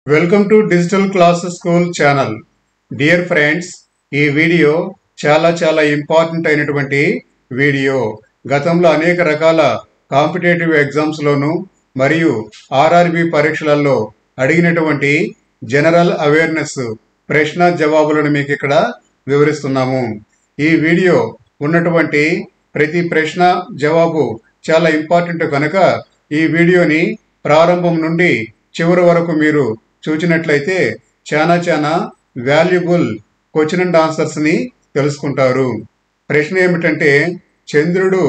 Welcome to digital class school channel. Dear friends, ఈ video చాలా important అయినటువంటి video. గతంలో అనేక రకాల కాంపిటేటివ్ ఎగ్జామ్స్లోను మరియు ఆర్ఆర్బి పరీక్షలలో అడిగినటువంటి జనరల్ అవేర్నెస్ ప్రశ్న జవాబులను మీకు ఇక్కడ వివరిస్తున్నాము. ఈ వీడియో ఉన్నటువంటి ప్రతి ప్రశ్న జవాబు చాలా ఇంపార్టెంట్ కనుక ఈ వీడియోని ప్రారంభం నుండి చివరి వరకు మీరు చూచినట్లయితే చాలా వాల్యుబుల్ క్వశ్చన్ అండ్ ఆన్సర్స్ని తెలుసుకుంటారు. ప్రశ్న ఏమిటంటే, చంద్రుడు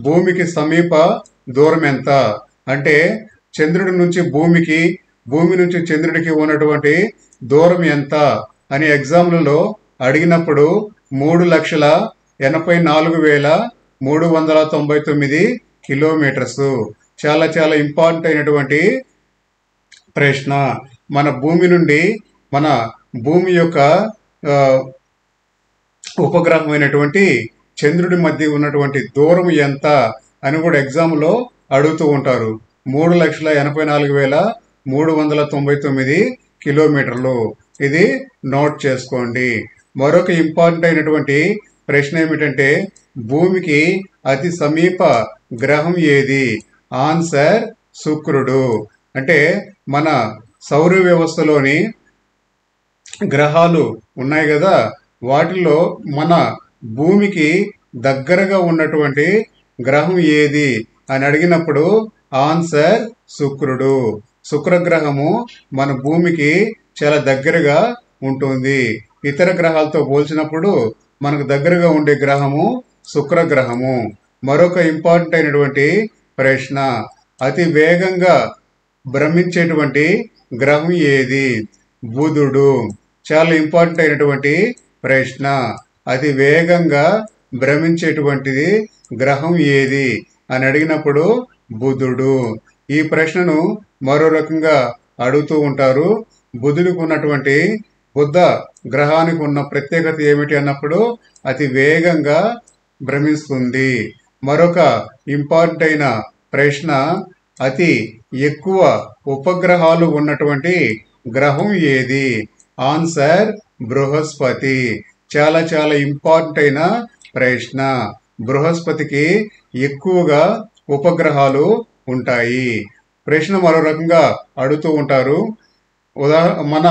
భూమికి సమీప దూరం ఎంత? అంటే చంద్రుడి నుంచి భూమికి, భూమి నుంచి చంద్రుడికి ఉన్నటువంటి దూరం ఎంత అని ఎగ్జామ్లలో అడిగినప్పుడు 3,84,399 కిలోమీటర్స్. చాలా ఇంపార్టెంట్ అయినటువంటి ప్రశ్న. మన భూమి నుండి మన భూమి యొక్క ఉపగ్రహమైనటువంటి చంద్రుడి మధ్య ఉన్నటువంటి దూరం ఎంత అని కూడా ఎగ్జామ్లో అడుగుతూ ఉంటారు. 3,84,399 కిలోమీటర్లు. ఇది నోట్ చేసుకోండి. మరొక ఇంపార్టెంట్ అయినటువంటి ప్రశ్న ఏమిటంటే, భూమికి అతి సమీప గ్రహం ఏది? ఆన్సర్ శుక్రుడు. అంటే మన సౌర వ్యవస్థలోని గ్రహాలు ఉన్నాయి కదా, వాటిలో మన భూమికి దగ్గరగా ఉన్నటువంటి గ్రహం ఏది అని అడిగినప్పుడు ఆన్సర్ శుక్రుడు. శుక్రగ్రహము మన భూమికి చాలా దగ్గరగా ఉంటుంది. ఇతర గ్రహాలతో పోల్చినప్పుడు మనకు దగ్గరగా ఉండే గ్రహము శుక్రగ్రహము. మరొక ఇంపార్టెంట్ అయినటువంటి ప్రశ్న, అతి వేగంగా భ్రమించేటువంటి గ్రహం ఏది? బుధుడు. చాలా ఇంపార్టెంట్ అయినటువంటి ప్రశ్న. అతి వేగంగా భ్రమించేటువంటిది గ్రహం ఏది అని అడిగినప్పుడు బుధుడు. ఈ ప్రశ్నను మరో రకంగా అడుగుతూ ఉంటారు. బుధుడికి ఉన్నటువంటి బుధ గ్రహానికి ఉన్న ప్రత్యేకత ఏమిటి అన్నప్పుడు అతి వేగంగా భ్రమిస్తుంది. మరొక ఇంపార్టెంట్ అయిన ప్రశ్న, అతి ఎక్కువ ఉపగ్రహాలు ఉన్నటువంటి గ్రహం ఏది? ఆన్సర్ బృహస్పతి. చాలా ఇంపార్టెంట్ అయిన ప్రశ్న. బృహస్పతికి ఎక్కువగా ఉపగ్రహాలు ఉంటాయి. ప్రశ్న మరో రకంగా అడుగుతూ ఉంటారు. మన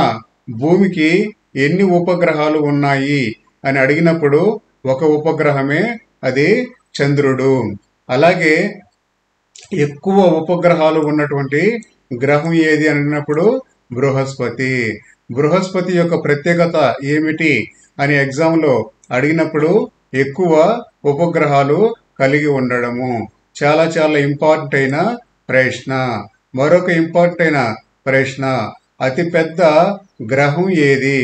భూమికి ఎన్ని ఉపగ్రహాలు ఉన్నాయి అని అడిగినప్పుడు ఒక ఉపగ్రహమే, అది చంద్రుడు. అలాగే ఎక్కువ ఉపగ్రహాలు ఉన్నటువంటి గ్రహం ఏది అని అడిగినప్పుడు బృహస్పతి. బృహస్పతి యొక్క ప్రత్యేకత ఏమిటి అని ఎగ్జామ్లో అడిగినప్పుడు ఎక్కువ ఉపగ్రహాలు కలిగి ఉండడము. చాలా ఇంపార్టెంట్ అయిన ప్రశ్న. మరొక ఇంపార్టెంట్ అయిన ప్రశ్న, అతిపెద్ద గ్రహం ఏది?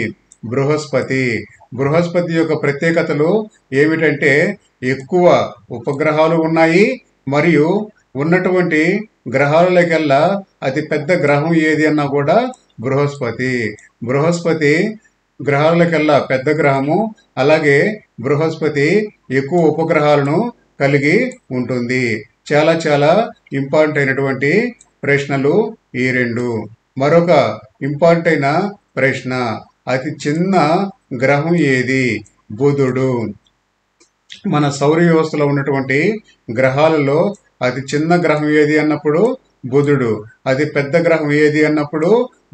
బృహస్పతి. బృహస్పతి యొక్క ప్రత్యేకతలు ఏమిటంటే, ఎక్కువ ఉపగ్రహాలు ఉన్నాయి మరియు ఉన్నటువంటి గ్రహాలకెల్లా అతి పెద్ద గ్రహం ఏది అన్నా కూడా బృహస్పతి. బృహస్పతి గ్రహాలకెల్లా పెద్ద గ్రహము. అలాగే బృహస్పతి ఎక్కువ ఉపగ్రహాలను కలిగి ఉంటుంది. చాలా ఇంపార్టెంట్ అయినటువంటి ప్రశ్నలు ఈ రెండు. మరొక ఇంపార్టెంట్ అయిన ప్రశ్న, అతి చిన్న గ్రహం ఏది? బుధుడు. మన సౌర వ్యవస్థలో ఉన్నటువంటి గ్రహాలలో అతి చిన్న గ్రహం ఏది అన్నప్పుడు బుధుడు. అతి పెద్ద గ్రహం ఏది అన్నప్పుడు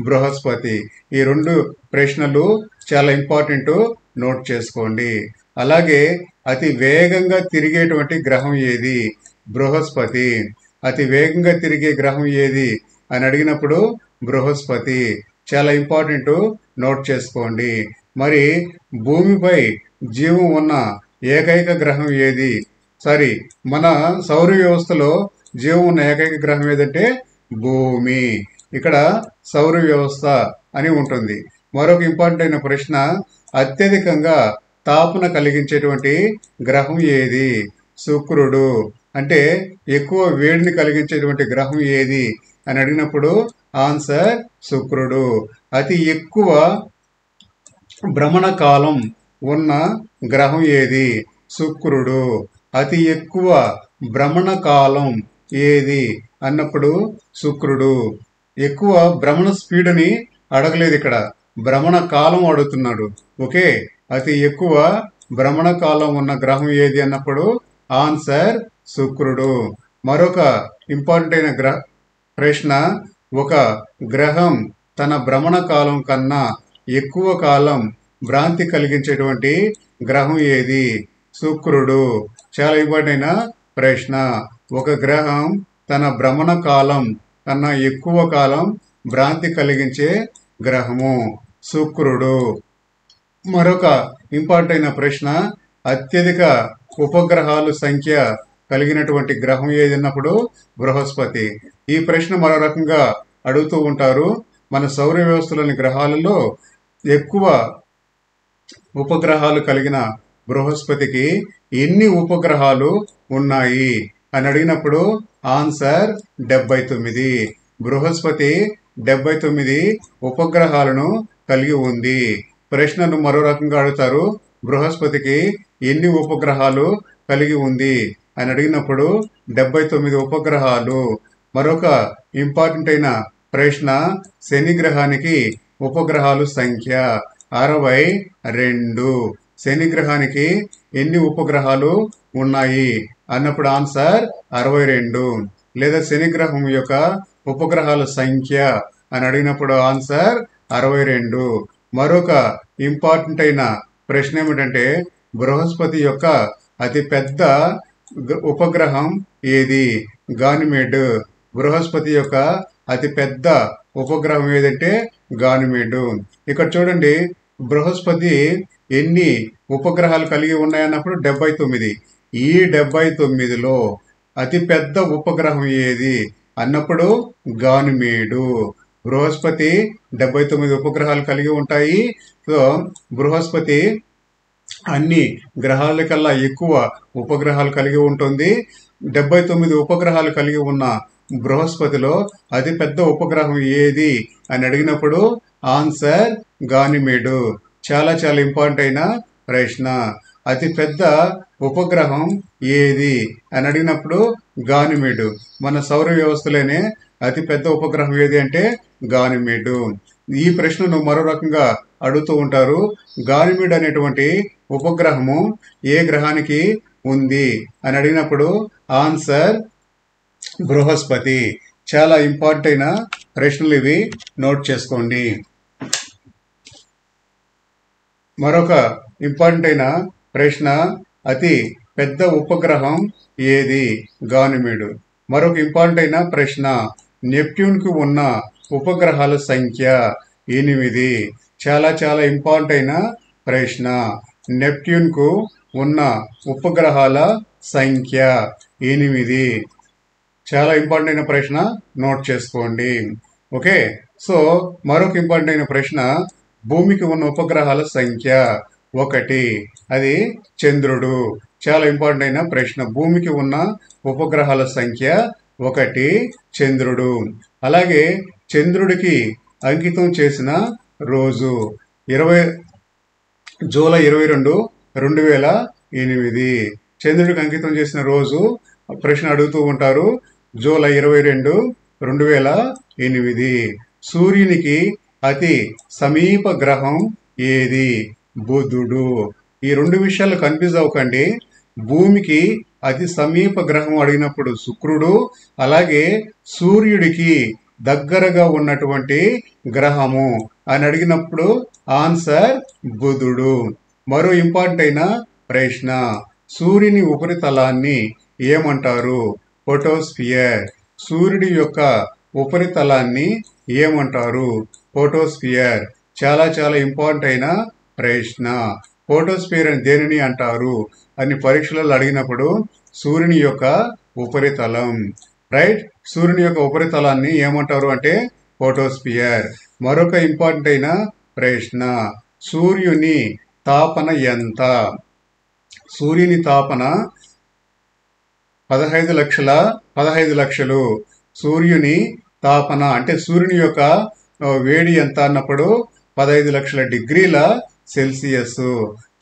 బృహస్పతి. ఈ రెండు ప్రశ్నలు చాలా ఇంపార్టెంట్, నోట్ చేసుకోండి. అలాగే అతి వేగంగా తిరిగేటువంటి గ్రహం ఏది? బృహస్పతి. అతి వేగంగా తిరిగే గ్రహం ఏది అని అడిగినప్పుడు బృహస్పతి. చాలా ఇంపార్టెంట్, నోట్ చేసుకోండి. మరి భూమిపై జీవం ఉన్న ఏకైక గ్రహం ఏది? మన సౌర వ్యవస్థలో జీవం ఉన్న ఏకైక గ్రహం ఏదంటే భూమి. ఇక్కడ సౌర వ్యవస్థ అని ఉంటుంది. మరొక ఇంపార్టెంట్ అయిన ప్రశ్న, అత్యధికంగా తాపన కలిగించేటువంటి గ్రహం ఏది? శుక్రుడు. అంటే ఎక్కువ వేడిని కలిగించేటువంటి గ్రహం ఏది అని అడిగినప్పుడు ఆన్సర్ శుక్రుడు. అతి ఎక్కువ భ్రమణ కాలం ఉన్న గ్రహం ఏది? శుక్రుడు. అతి ఎక్కువ భ్రమణ కాలం ఏది అన్నప్పుడు శుక్రుడు. ఎక్కువ భ్రమణ స్పీడ్ని అడగలేదు, ఇక్కడ భ్రమణ కాలం అడుగుతున్నాడు. ఓకే, అతి ఎక్కువ భ్రమణ కాలం ఉన్న గ్రహం ఏది అన్నప్పుడు ఆన్సర్ శుక్రుడు. మరొక ఇంపార్టెంట్ అయిన ప్రశ్న, ఒక గ్రహం తన భ్రమణ కాలం కన్నా ఎక్కువ కాలం భ్రాంతి కలిగించేటువంటి గ్రహం ఏది? శుక్రుడు. చాలా ఇంపార్టెంట్ అయిన ప్రశ్న. ఒక గ్రహం తన భ్రమణ కాలం కన్నా ఎక్కువ కాలం భ్రాంతి కలిగించే గ్రహము శుక్రుడు. మరొక ఇంపార్టెంట్ అయిన ప్రశ్న, అత్యధిక ఉపగ్రహాలు సంఖ్య కలిగినటువంటి గ్రహం ఏది అన్నప్పుడు బృహస్పతి. ఈ ప్రశ్న మరో రకంగా అడుగుతూ ఉంటారు. మన సౌర వ్యవస్థలోని గ్రహాలలో ఎక్కువ ఉపగ్రహాలు కలిగిన బృహస్పతికి ఎన్ని ఉపగ్రహాలు ఉన్నాయి అని అడిగినప్పుడు ఆన్సర్ 79. బృహస్పతి 79 ఉపగ్రహాలను కలిగి ఉంది. ప్రశ్నను మరో రకంగా అడుగుతారు, బృహస్పతికి ఎన్ని ఉపగ్రహాలు కలిగి ఉంది అని అడిగినప్పుడు 79 ఉపగ్రహాలు. మరొక ఇంపార్టెంట్ అయిన ప్రశ్న, శని గ్రహానికి ఉపగ్రహాలు సంఖ్య 62. శని గ్రహానికి ఎన్ని ఉపగ్రహాలు ఉన్నాయి అన్నప్పుడు ఆన్సర్ 62. లేదా శని గ్రహం యొక్క ఉపగ్రహాల సంఖ్య అని అడిగినప్పుడు ఆన్సర్ 62. మరొక ఇంపార్టెంట్ అయిన ప్రశ్న ఏమిటంటే, బృహస్పతి యొక్క అతి పెద్ద ఉపగ్రహం ఏది? గానిమేడ్. బృహస్పతి యొక్క అతి పెద్ద ఉపగ్రహం ఏదంటే గానిమేడ్. ఇక్కడ చూడండి, బృహస్పతి ఎన్ని ఉపగ్రహాలు కలిగి ఉన్నాయన్నప్పుడు 79. ఈ 79లో అతి పెద్ద ఉపగ్రహం ఏది అన్నప్పుడు గానిమేడు. బృహస్పతి 79 ఉపగ్రహాలు కలిగి ఉంటాయి. సో బృహస్పతి అన్ని గ్రహాల కల్లా ఎక్కువ ఉపగ్రహాలు కలిగి ఉంటుంది. 79 ఉపగ్రహాలు కలిగి ఉన్న బృహస్పతిలో అతి పెద్ద ఉపగ్రహం ఏది అని అడిగినప్పుడు ఆన్సర్ గానిమేడు. చాలా చాలా ఇంపార్టెంట్ అయిన ప్రశ్న. అతి పెద్ద ఉపగ్రహం ఏది అని అడిగినప్పుడు గానిమేడు. మన సౌర వ్యవస్థలోనే అతి పెద్ద ఉపగ్రహం ఏది అంటే గానిమేడు. ఈ ప్రశ్నను మరో రకంగా అడుగుతూ ఉంటారు. గానిమేడ్ అనేటువంటి ఉపగ్రహము ఏ గ్రహానికి ఉంది అని అడిగినప్పుడు ఆన్సర్ బృహస్పతి. చాలా ఇంపార్టెంట్ అయిన ప్రశ్నలు ఇవి, నోట్ చేసుకోండి. మరొక ఇంపార్టెంట్ అయిన ప్రశ్న, అతి పెద్ద ఉపగ్రహం ఏది? గానిమేడు. మరొక ఇంపార్టెంట్ అయిన ప్రశ్న, నెప్ట్యూన్కు ఉన్న ఉపగ్రహాల సంఖ్య 8. చాలా చాలా ఇంపార్టెంట్ అయిన ప్రశ్న. నెప్ట్యూన్కు ఉన్న ఉపగ్రహాల సంఖ్య 8. చాలా ఇంపార్టెంట్ అయిన ప్రశ్న, నోట్ చేసుకోండి. ఓకే, సో మరొక ఇంపార్టెంట్ అయిన ప్రశ్న, భూమికి ఉన్న ఉపగ్రహాల సంఖ్య 1. అది చంద్రుడు. చాలా ఇంపార్టెంట్ అయిన ప్రశ్న. భూమికి ఉన్న ఉపగ్రహాల సంఖ్య 1 చంద్రుడు. అలాగే చంద్రుడికి అంకితం చేసిన రోజు జూలై 22, 2008. చంద్రుడికి అంకితం చేసిన రోజు ప్రశ్న అడుగుతూ ఉంటారు. జూలై 22, 2008. సూర్యునికి అతి సమీప గ్రహం ఏది? బుధుడు. ఈ రెండు విషయాలు కన్ఫ్యూజ్ అవ్వకండి. భూమికి అతి సమీప గ్రహం అడిగినప్పుడు శుక్రుడు, అలాగే సూర్యుడికి దగ్గరగా ఉన్నటువంటి గ్రహము అని అడిగినప్పుడు ఆన్సర్ బుధుడు. మరో ఇంపార్టెంట్ అయిన ప్రశ్న, సూర్యుని ఉపరితలాన్ని ఏమంటారు? ఫోటోస్ఫియర్. సూర్యుడి యొక్క ఉపరితలాన్ని ఏమంటారు? ఫోటోస్ఫియర్. చాలా చాలా ఇంపార్టెంట్ అయిన ప్రశ్న. ఫోటోస్ఫియర్ అని దేనిని అంటారు అని పరీక్షలలో అడిగినప్పుడు సూర్యుని యొక్క ఉపరితలం. రైట్, సూర్యుని యొక్క ఉపరితలాన్ని ఏమంటారు అంటే ఫోటోస్ఫియర్. మరొక ఇంపార్టెంట్ అయిన ప్రశ్న, సూర్యుని తాపన ఎంత? సూర్యుని తాపన 15 లక్షలు. సూర్యుని తాపన అంటే సూర్యుని యొక్క వేడి ఎంత అన్నప్పుడు 15 లక్షల డిగ్రీల సెల్సియస్.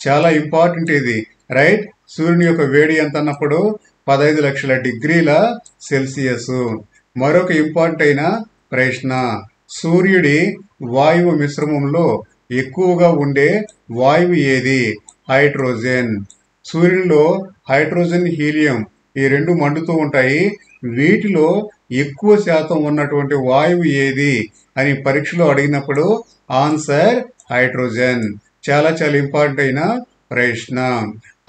చాలా ఇంపార్టెంట్ ఇది. రైట్, సూర్యుని యొక్క వేడి ఎంత అన్నప్పుడు 15 లక్షల డిగ్రీల సెల్సియస్. మరొక ఇంపార్టెంట్ అయిన ప్రశ్న, సూర్యుడి వాయువు మిశ్రమంలో ఎక్కువగా ఉండే వాయువు ఏది? హైడ్రోజన్. సూర్యునిలో హైడ్రోజన్, హీలియం ఈ రెండు మండుతూ ఉంటాయి. వీటిలో ఎక్కువ శాతం ఉన్నటువంటి వాయువు ఏది అని పరీక్షలో అడిగినప్పుడు ఆన్సర్ హైడ్రోజన్. చాలా చాలా ఇంపార్టెంట్ అయిన ప్రశ్న.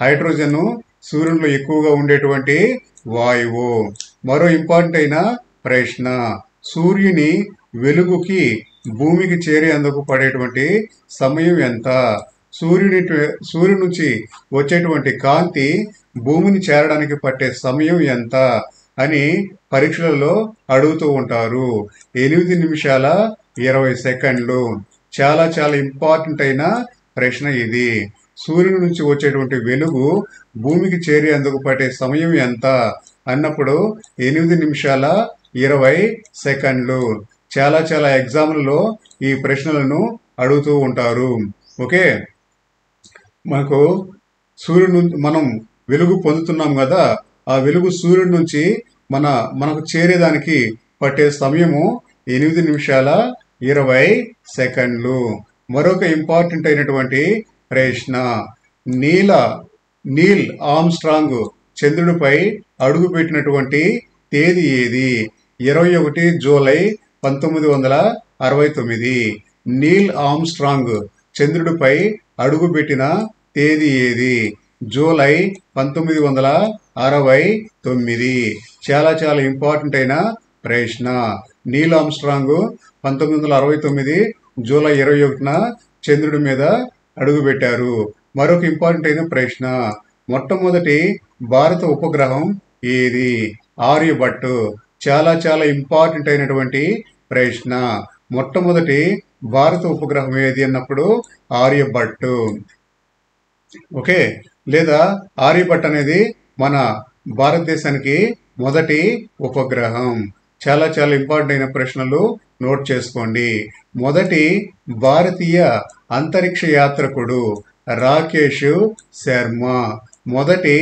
హైడ్రోజన్ సూర్యునిలో ఎక్కువగా ఉండేటువంటి వాయువు. మరో ఇంపార్టెంట్ అయిన ప్రశ్న, సూర్యుని వెలుగుకి భూమికి చేరేందుకు పడేటువంటి సమయం ఎంత? సూర్యుడి నుంచి వచ్చేటువంటి కాంతి భూమిని చేరడానికి పట్టే సమయం ఎంత అని పరీక్షలలో అడుగుతూ ఉంటారు. 8 నిమిషాల 20 సెకండ్లు. చాలా చాలా ఇంపార్టెంట్ అయిన ప్రశ్న ఇది. సూర్యుడి నుంచి వచ్చేటువంటి వెలుగు భూమికి చేరేందుకు పట్టే సమయం ఎంత అన్నప్పుడు 8 నిమిషాల 20 సెకండ్లు. చాలా చాలా ఎగ్జామ్లలో ఈ ప్రశ్నలను అడుగుతూ ఉంటారు. ఓకే, మనకు సూర్యుడు నుంచి మనం వెలుగు పొందుతున్నాం కదా, ఆ వెలుగు సూర్యుడి నుంచి మనకు చేరేదానికి పట్టే సమయము 8 నిమిషాల 20 సెకండ్లు. మరొక ఇంపార్టెంట్ అయినటువంటి ప్రశ్న, నీల్ ఆర్మ్స్ట్రాంగ్ చంద్రుడిపై అడుగుపెట్టినటువంటి తేదీ ఏది? 21 జూలై 1969. నీల్ ఆర్మ్స్ట్రాంగ్ చంద్రుడిపై అడుగుపెట్టిన తేదీ ఏది? జూలై 1969. చాలా చాలా ఇంపార్టెంట్ అయిన ప్రశ్న. నీల్ ఆర్మ్స్ట్రాంగ్ 1969 జూలై 21న చంద్రుడి మీద అడుగుపెట్టారు. మరొక ఇంపార్టెంట్ అయిన ప్రశ్న, మొట్టమొదటి భారత ఉపగ్రహం ఏది? ఆర్యభట్టు. చాలా చాలా ఇంపార్టెంట్ అయినటువంటి ప్రశ్న. మొట్టమొదటి భారత ఉపగ్రహం ఏది అన్నప్పుడు ఆర్యభట్టు. ఓకే, లేదా ఆర్యభట్టు అనేది మన భారతదేశానికి మొదటి ఉపగ్రహం. చాలా చాలా ఇంపార్టెంట్ అయిన ప్రశ్నలు నోట్ చేసుకోండి. మొదటి భారతీయ అంతరిక్ష యాత్రికుడు రాకేష్ శర్మ. మొదటి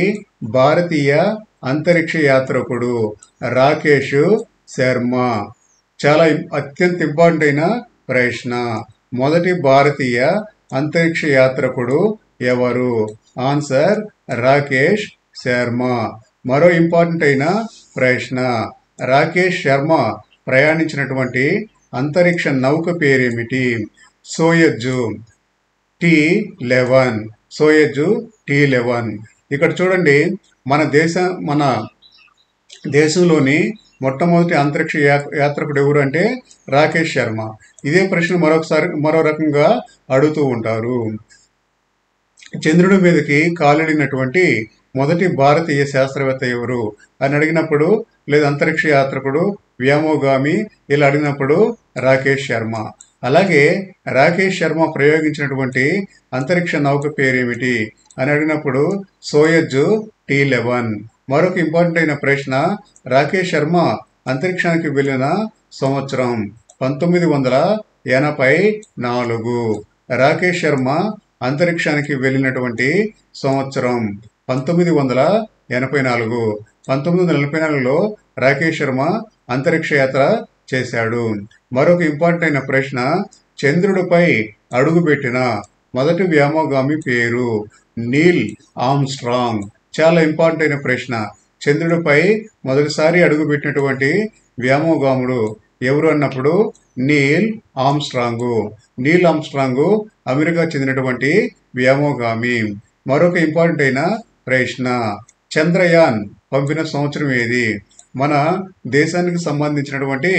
భారతీయ అంతరిక్ష యాత్రికుడు రాకేష్ శర్మ. చాలా అత్యంత ఇంపార్టెంట్ అయిన ప్రశ్న. మొదటి భారతీయ అంతరిక్ష యాత్రికుడు ఎవరు? ఆన్సర్ రాకేష్ శర్మ. మరో ఇంపార్టెంట్ అయిన ప్రశ్న, రాకేష్ శర్మ ప్రయాణించినటువంటి అంతరిక్ష నౌక పేరేమిటి? Soyuz T11. Soyuz T11. ఇక్కడ చూడండి, మన దేశంలోని మొట్టమొదటి అంతరిక్ష యాత్రికుడు ఎవరు అంటే రాకేష్ శర్మ. ఇదే ప్రశ్న మరో రకంగా అడుగుతూ ఉంటారు. చంద్రుడి మీదకి కాలిడినటువంటి మొదటి భారతీయ శాస్త్రవేత్త ఎవరు అని అడిగినప్పుడు, లేదా అంతరిక్ష యాత్రికుడు, వ్యోమగామి ఇలా అడిగినప్పుడు రాకేష్ శర్మ. అలాగే రాకేష్ శర్మ ప్రయోగించినటువంటి అంతరిక్ష నౌక పేరేమిటి అని అడిగినప్పుడు సోయజ్ T11. మరొక ఇంపార్టెంట్ అయిన ప్రశ్న, రాకేష్ శర్మ అంతరిక్షానికి వెళ్ళిన సంవత్సరం 1984. రాకేష్ శర్మ అంతరిక్షానికి వెళ్ళినటువంటి సంవత్సరం 1984. 1944లో రాకేష్ శర్మ అంతరిక్ష యాత్ర చేశాడు. మరొక ఇంపార్టెంట్ అయిన ప్రశ్న, చంద్రుడిపై అడుగుపెట్టిన మొదటి వ్యోమగామి పేరు? నీల్ ఆర్మ్స్ట్రాంగ్. చాలా ఇంపార్టెంట్ అయిన ప్రశ్న. చంద్రుడిపై మొదటిసారి అడుగుపెట్టినటువంటి వ్యోమగాముడు ఎవరు అన్నప్పుడు Neel Armstrong. Neel Armstrong America చెందినటువంటి వ్యోమగామి. మరొక ఇంపార్టెంట్ అయిన ప్రశ్న, చంద్రయాన్ పంపిన సంవత్సరం ఏది? మన దేశానికి సంబంధించినటువంటి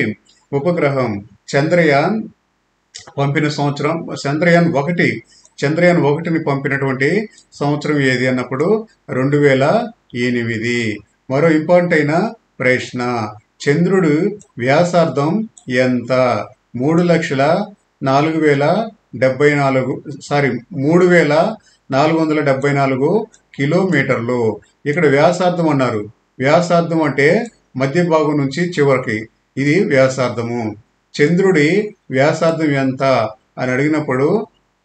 ఉపగ్రహం చంద్రయాన్ పంపిన సంవత్సరం, చంద్రయాన్ 1ని పంపినటువంటి సంవత్సరం ఏది అన్నప్పుడు 2008. మరో ఇంపార్టెంట్ అయిన ప్రశ్న, చంద్రుడు వ్యాసార్థం ఎంత? 3,474 కిలోమీటర్లు. ఇక్కడ వ్యాసార్థం అన్నారు. వ్యాసార్థం అంటే మధ్య భాగం నుంచి చివరికి, ఇది వ్యాసార్థము. చంద్రుడి వ్యాసార్థం ఎంత అని అడిగినప్పుడు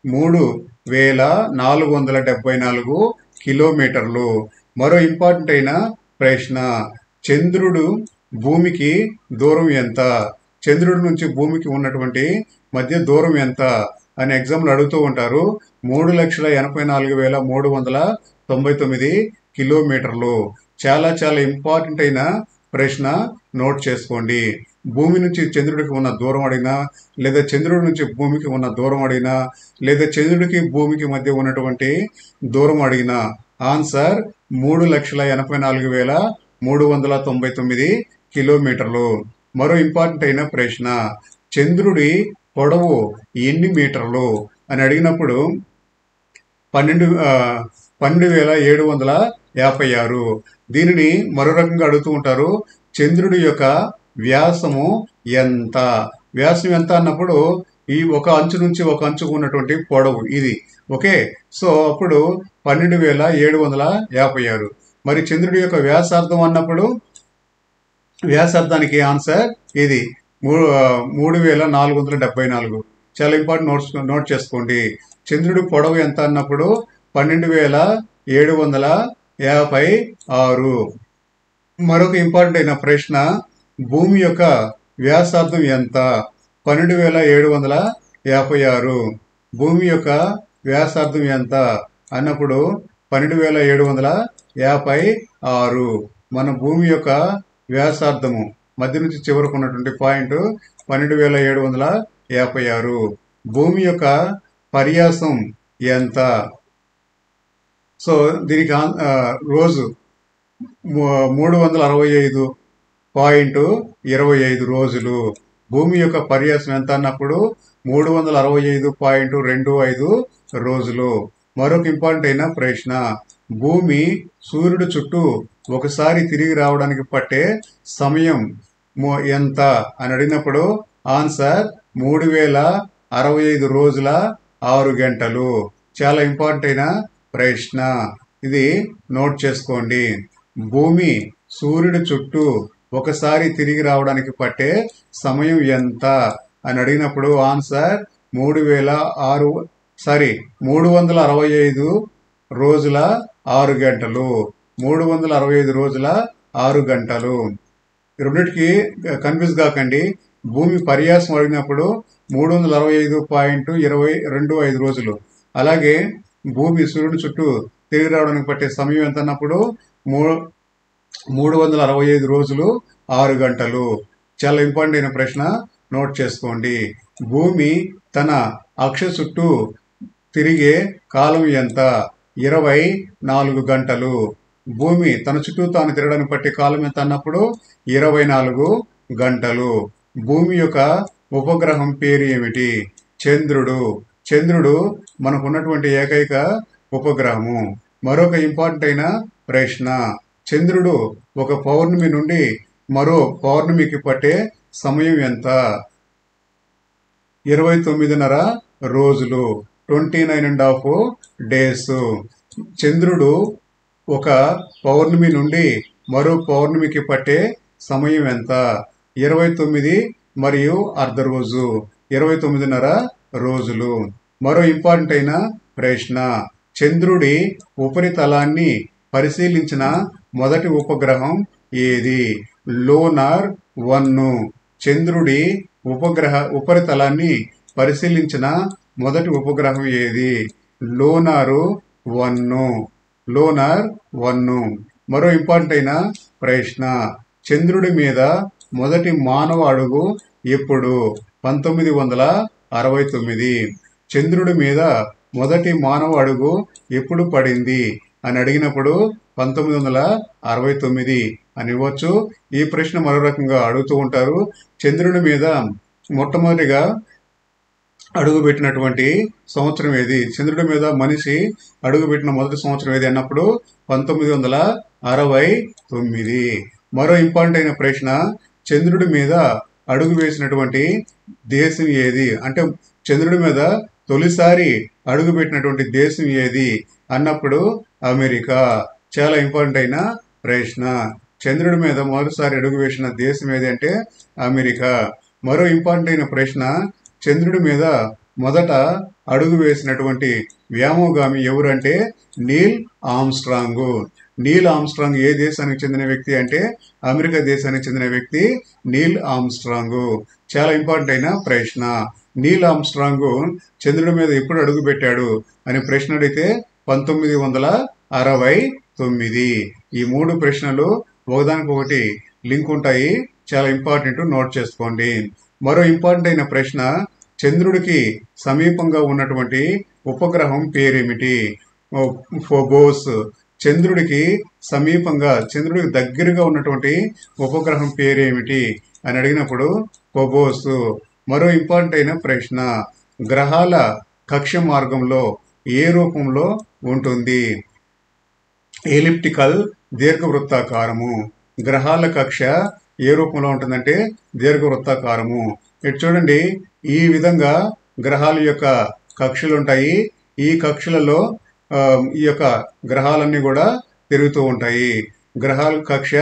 3,474 కిలోమీటర్లు. మరో ఇంపార్టెంట్ అయిన ప్రశ్న, చంద్రుడు భూమికి దూరం ఎంత? చంద్రుడి నుంచి భూమికి ఉన్నటువంటి మధ్య దూరం ఎంత అని ఎగ్జామ్లు అడుగుతూ ఉంటారు. 3,84,399 కిలోమీటర్లు. చాలా చాలా ఇంపార్టెంట్ అయిన ప్రశ్న, నోట్ చేసుకోండి. భూమి నుంచి చంద్రుడికి ఉన్న దూరం అడిగినా, లేదా చంద్రుడి నుంచి భూమికి ఉన్న దూరం అడిగినా, లేదా చంద్రుడికి భూమికి మధ్య ఉన్నటువంటి దూరం అడిగినా ఆన్సర్ 3,84,399 కిలోమీటర్లు. మరో ఇంపార్టెంట్ అయిన ప్రశ్న, చంద్రుడి పొడవు ఎన్ని మీటర్లు అని అడిగినప్పుడు 12,756. దీనిని మరో రకంగా అడుగుతూ ఉంటారు, చంద్రుడి యొక్క వ్యాసము ఎంత. వ్యాసం ఎంత అన్నప్పుడు ఈ ఒక అంచు నుంచి ఒక అంచుకు ఉన్నటువంటి పొడవు ఇది. ఓకే, సో అప్పుడు 12,756. మరి చంద్రుడి యొక్క వ్యాసార్థం అన్నప్పుడు వ్యాసార్థానికి ఆన్సర్ ఇది 3,474. చాలా ఇంపార్టెంట్, నోట్ చేసుకోండి. చంద్రుడి పొడవు ఎంత అన్నప్పుడు 12,756. మరొక ఇంపార్టెంట్ అయిన ప్రశ్న, భూమి యొక్క వ్యాసార్థం ఎంత. 12,756. భూమి యొక్క వ్యాసార్థం ఎంత అన్నప్పుడు 12,756. మన భూమి యొక్క వ్యాసార్థము మధ్య నుంచి చివరకు ఉన్నటువంటి పాయింట్ 12,756. భూమి యొక్క పర్యాసం ఎంత. సో దీనికి రోజు 365.25 రోజులు. భూమి యొక్క పర్యాసం ఎంత అన్నప్పుడు 365.25 రోజులు. మరొక ఇంపార్టెంట్ అయిన ప్రశ్న, భూమి సూర్యుడు చుట్టూ ఒకసారి తిరిగి రావడానికి పట్టే సమయం ఎంత అని అడిగినప్పుడు ఆన్సర్ 3,065 రోజుల 6 గంటలు. చాలా ఇంపార్టెంట్ అయిన ప్రశ్న, ఇది నోట్ చేసుకోండి. భూమి సూర్యుడి చుట్టూ ఒకసారి తిరిగి రావడానికి పట్టే సమయం ఎంత అని అడిగినప్పుడు ఆన్సర్ 365 రోజుల 6 గంటలు. 365 రోజుల 6 గంటలు. రెండింటికి కన్ఫ్యూజ్ కాకండి. భూమి పర్యాసం అడిగినప్పుడు 365.25 రోజులు. అలాగే భూమి సూర్యుడి చుట్టూ తిరిగి రావడానికి పట్టే సమయం ఎంత అన్నప్పుడు 365 రోజులు 6 గంటలు. చాలా ఇంపార్టెంట్ అయిన ప్రశ్న, నోట్ చేసుకోండి. భూమి తన అక్ష చుట్టూ తిరిగే కాలం ఎంత. 24 గంటలు. భూమి తన చుట్టూ తాను తిరగడానికి పట్టే కాలం ఎంత అన్నప్పుడు 24 గంటలు. భూమి యొక్క ఉపగ్రహం పేరు ఏమిటి. చంద్రుడు. చంద్రుడు మనకు ఉన్నటువంటి ఏకైక ఉపగ్రహము. మరొక ఇంపార్టెంట్ అయిన ప్రశ్న, చంద్రుడు ఒక పౌర్ణమి నుండి మరో పౌర్ణమికి పట్టే సమయం ఎంత. 29.5 రోజులు. 29.5 days. చంద్రుడు ఒక పౌర్ణమి నుండి మరో పౌర్ణమికి పట్టే సమయం ఎంత. 29 మరియు అర్ధ రోజు. 29.5 రోజులు. మరో ఇంపార్టెంట్ అయిన ప్రశ్న, చంద్రుడి ఉపరితలాన్ని పరిశీలించిన మొదటి ఉపగ్రహం ఏది. లోనార్ 1. చంద్రుడి ఉపరితలాన్ని పరిశీలించిన మొదటి ఉపగ్రహం ఏది. లోనార్ 1. లోనార్ 1. మరో ఇంపార్టెంట్ అయిన ప్రశ్న, చంద్రుడి మీద మొదటి మానవ అడుగు ఎప్పుడు. 1969. చంద్రుడి మీద మొదటి మానవ అడుగు ఎప్పుడు పడింది అని అడిగినప్పుడు 1969 అని ఇవ్వచ్చు. ఈ ప్రశ్న మరో రకంగా అడుగుతూ ఉంటారు, చంద్రుడి మీద మొట్టమొదటిగా అడుగుపెట్టినటువంటి సంవత్సరం ఏది. చంద్రుడి మీద మనిషి అడుగుపెట్టిన మొదటి సంవత్సరం ఏది అన్నప్పుడు 1969. మరో ఇంపార్టెంట్ అయిన ప్రశ్న, చంద్రుడి మీద అడుగు వేసినటువంటి దేశం ఏది. అంటే చంద్రుడి మీద తొలిసారి అడుగుపెట్టినటువంటి దేశం ఏది అన్నప్పుడు అమెరికా. చాలా ఇంపార్టెంట్ అయిన ప్రశ్న, చంద్రుడి మీద మొదటిసారి అడుగు వేసిన దేశం ఏది అంటే అమెరికా. మరో ఇంపార్టెంట్ అయిన ప్రశ్న, చంద్రుడి మీద మొదట అడుగు వేసినటువంటి వ్యోమగామి ఎవరంటే నీల్ ఆర్మ్స్ట్రాంగ్. నీల్ ఆమ్స్ట్రాంగ్ ఏ దేశానికి చెందిన వ్యక్తి అంటే అమెరికా దేశానికి చెందిన వ్యక్తి నీల్ ఆమ్స్ట్రాంగ్. చాలా ఇంపార్టెంట్ అయిన ప్రశ్న. నీల్ ఆమ్స్ట్రాంగ్ చంద్రుడి మీద ఎప్పుడు అడుగు పెట్టాడు అనే ప్రశ్న అడిగితే 1969. ఈ 3 ప్రశ్నలు ఒకదానికొకటి లింక్ ఉంటాయి, చాలా ఇంపార్టెంట్, నోట్ చేసుకోండి. మరో ఇంపార్టెంట్ అయిన ప్రశ్న, చంద్రుడికి సమీపంగా ఉన్నటువంటి ఉపగ్రహం పేరేమిటి? ఫోబోస్. చంద్రుడికి సమీపంగా, చంద్రుడికి దగ్గరగా ఉన్నటువంటి ఉపగ్రహం పేరేమిటి అని అడిగినప్పుడు ఫోబోస్. మరో ఇంపార్టెంట్ అయిన ప్రశ్న, గ్రహాల కక్ష్య మార్గంలో ఏ రూపంలో ఉంటుంది? ఎలిప్టికల్, దీర్ఘవృత్తాకారము. గ్రహాల కక్ష ఏ రూపంలో ఉంటుందంటే దీర్ఘవృత్తాకారము. ఇటు చూడండి, ఈ విధంగా గ్రహాల యొక్క కక్షలు ఉంటాయి. ఈ కక్షలలో ఈ యొక్క గ్రహాలన్నీ కూడా తిరుగుతూ ఉంటాయి. గ్రహాల కక్ష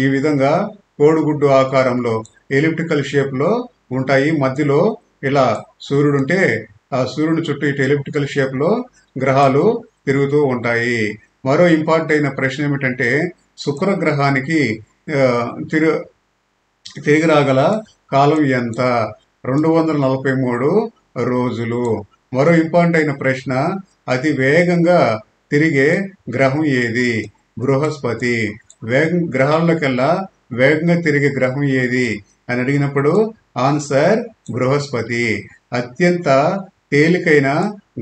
ఈ విధంగా కోడిగుడ్డు ఆకారంలో ఎలిప్టికల్ షేప్ లో ఉంటాయి. మధ్యలో ఇలా సూర్యుడు ఉంటే ఆ సూర్యుని చుట్టూ ఇటు ఎలిప్టికల్ షేప్ లో గ్రహాలు తిరుగుతూ ఉంటాయి. మరో ఇంపార్టెంట్ అయిన ప్రశ్న ఏమిటంటే, శుక్రగ్రహానికి తిరిగి రాగల కాలం ఎంత? 243 రోజులు. మరో ఇంపార్టెంట్ అయిన ప్రశ్న, అతి వేగంగా తిరిగే గ్రహం ఏది? బృహస్పతి. గ్రహాలకెల్లా వేగంగా తిరిగే గ్రహం ఏది అని అడిగినప్పుడు ఆన్సర్ బృహస్పతి. అత్యంత తేలికైన